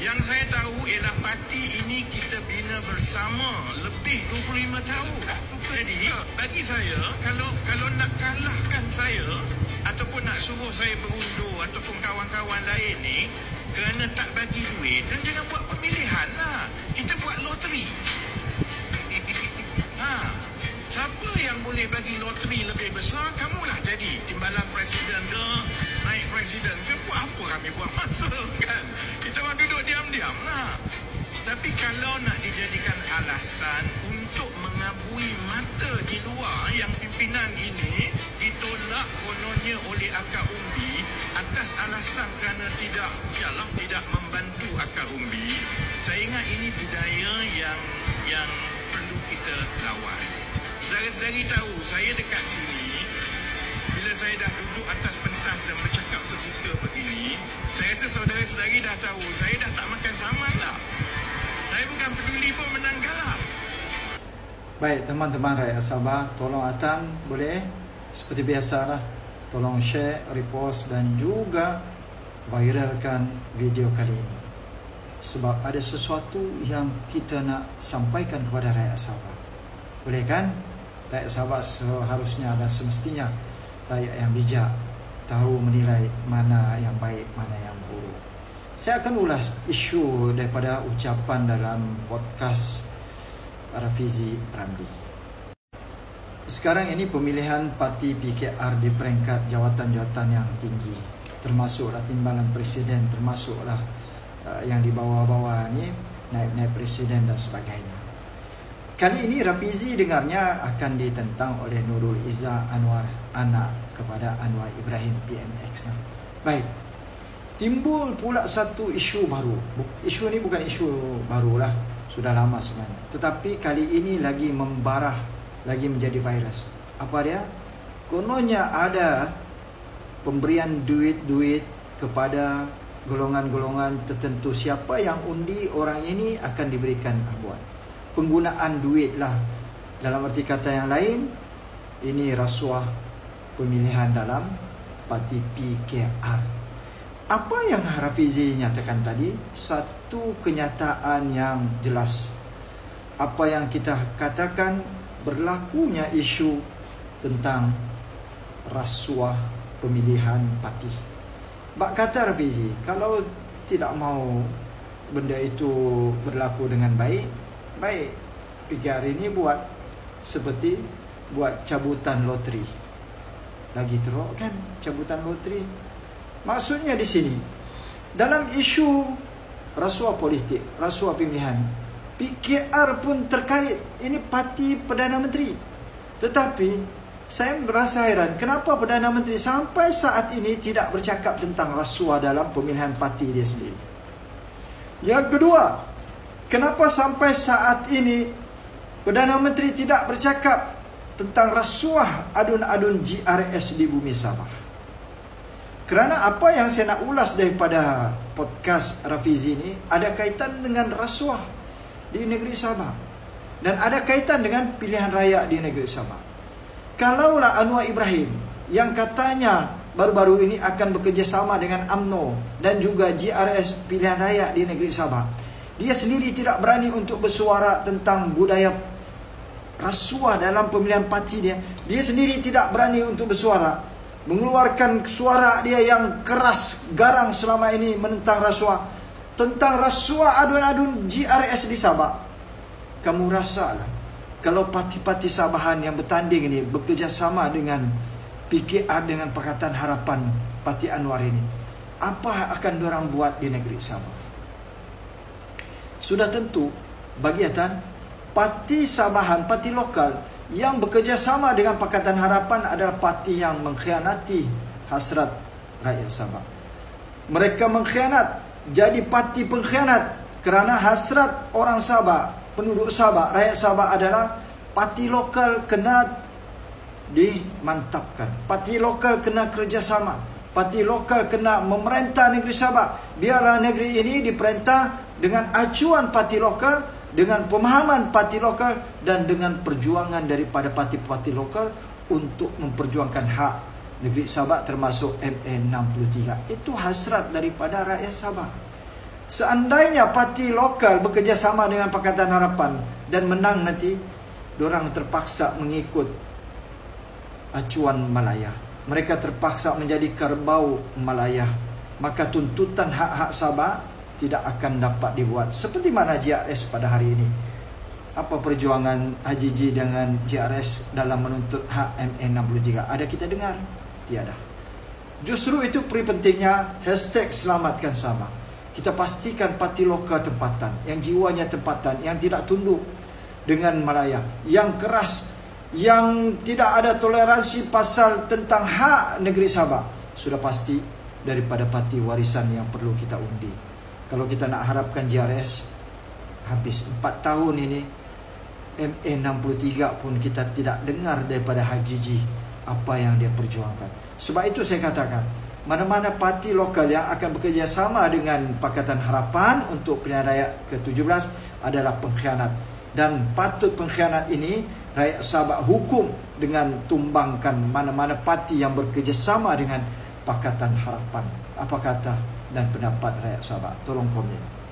Yang saya tahu ialah parti ini kita bina bersama lebih 25 tahun. Jadi bagi saya, kalau nak kalahkan saya ataupun nak suruh saya berundur ataupun kawan-kawan lain ni kerana tak bagi duit, dan jangan buat pemilihan lah. Kita buat loteri. Siapa yang boleh bagi loteri lebih besar, kamulah jadi timbalan presiden ke, naik presiden ke, buat apa kami buat masa kan? Kita orang duduk diam-diam lah. Tapi kalau nak dijadikan alasan untuk mengabui mata di luar yang pimpinan ini ditolak kononnya oleh akar umbi atas alasan kerana tidak membantu akar umbi, saya ingat ini budaya yang perlu kita lawan. Saudara-saudari tahu, saya dekat sini, bila saya dah duduk atas pentas dan bercakap terbuka begini, saya rasa saudara-saudari dah tahu, saya dah tak makan saman lah. Saya bukan peduli pun menang kalah. Baik, teman-teman rakyat Sabah, tolong Atan boleh seperti biasalah, tolong share, repost dan juga viralkan video kali ini. Sebab ada sesuatu yang kita nak sampaikan kepada rakyat Sabah. Boleh kan? Rakyat Sabah seharusnya dan semestinya rakyat yang bijak, tahu menilai mana yang baik, mana yang buruk. Saya akan ulas isu daripada ucapan dalam podcast Rafizi Ramli. Sekarang ini pemilihan parti PKR di peringkat jawatan-jawatan yang tinggi, termasuklah timbalan presiden, termasuklah yang di bawah-bawah ni, naib-naib presiden dan sebagainya. Kali ini Rafizi dengarnya akan ditentang oleh Nurul Izzah Anwar, anak kepada Anwar Ibrahim PMX. Baik, timbul pula satu isu baru. Isu ini bukan isu barulah, sudah lama sebenarnya. Tetapi kali ini lagi membarah, lagi menjadi virus. Apa dia? Kononnya ada pemberian duit-duit kepada golongan-golongan tertentu. Siapa yang undi, orang ini akan diberikan habuan. Penggunaan duit lah. Dalam arti kata yang lain, ini rasuah pemilihan dalam parti PKR. Apa yang Rafizi nyatakan tadi, satu kenyataan yang jelas. Apa yang kita katakan, berlakunya isu tentang rasuah pemilihan parti. Bak kata Rafizi, kalau tidak mau benda itu berlaku dengan baik, PKR ini buat seperti buat cabutan loteri. Lagi teruk kan cabutan loteri. Maksudnya di sini, dalam isu rasuah politik, rasuah pemilihan, PKR pun terkait. Ini parti Perdana Menteri. Tetapi saya merasa heran, kenapa Perdana Menteri sampai saat ini tidak bercakap tentang rasuah dalam pemilihan parti dia sendiri. Yang kedua, kenapa sampai saat ini Perdana Menteri tidak bercakap tentang rasuah adun-adun GRS di bumi Sabah? Kerana apa yang saya nak ulas daripada podcast Rafizi ini ada kaitan dengan rasuah di negeri Sabah dan ada kaitan dengan pilihan raya di negeri Sabah. Kalaulah Anwar Ibrahim yang katanya baru-baru ini akan bekerjasama dengan UMNO dan juga GRS pilihan raya di negeri Sabah, dia sendiri tidak berani untuk bersuara tentang budaya rasuah dalam pemilihan parti dia. Dia sendiri tidak berani untuk bersuara, mengeluarkan suara dia yang keras, garang selama ini menentang rasuah, tentang rasuah adun-adun GRS di Sabah. Kamu rasalah, kalau parti-parti Sabahan yang bertanding ini bekerjasama dengan PKR, dengan Pakatan Harapan Parti Anwar ini, apa akan diorang buat di negeri Sabah? Sudah tentu bagi Atan, parti Sabahan, parti lokal yang bekerjasama dengan Pakatan Harapan adalah parti yang mengkhianati hasrat rakyat Sabah. Mereka mengkhianat, jadi parti pengkhianat, kerana hasrat orang Sabah, penduduk Sabah, rakyat Sabah adalah parti lokal kena dimantapkan, parti lokal kena kerjasama, parti lokal kena memerintah negeri Sabah. Biarlah negeri ini diperintah dengan acuan parti lokal, dengan pemahaman parti lokal dan dengan perjuangan daripada parti-parti lokal untuk memperjuangkan hak negeri Sabah termasuk MA 63. Itu hasrat daripada rakyat Sabah. Seandainya parti lokal bekerjasama dengan Pakatan Harapan dan menang nanti, diorang terpaksa mengikut acuan Malaya. Mereka terpaksa menjadi kerbau Malaya. Maka tuntutan hak-hak Sabah tidak akan dapat dibuat. Seperti mana JRS pada hari ini. Apa perjuangan Haji G dengan JRS dalam menuntut hak MA63? Ada kita dengar? Tiada. Justru itu peri pentingnya hashtag selamatkan Sabah. Kita pastikan parti lokal tempatan, yang jiwanya tempatan, yang tidak tunduk dengan Malaya, yang keras, yang tidak ada toleransi pasal tentang hak negeri Sabah, sudah pasti daripada parti warisan yang perlu kita undi. Kalau kita nak harapkan JRS, habis 4 tahun ini, MA63 pun kita tidak dengar daripada Haji G apa yang dia perjuangkan. Sebab itu saya katakan, mana-mana parti lokal yang akan bekerjasama dengan Pakatan Harapan untuk pilihan raya ke-17 adalah pengkhianat. Dan patut pengkhianat ini rakyat Sabah hukum dengan tumbangkan mana-mana parti yang bekerjasama dengan Pakatan Harapan. Apa kata dan pendapat rakyat Sabah? Tolong komen.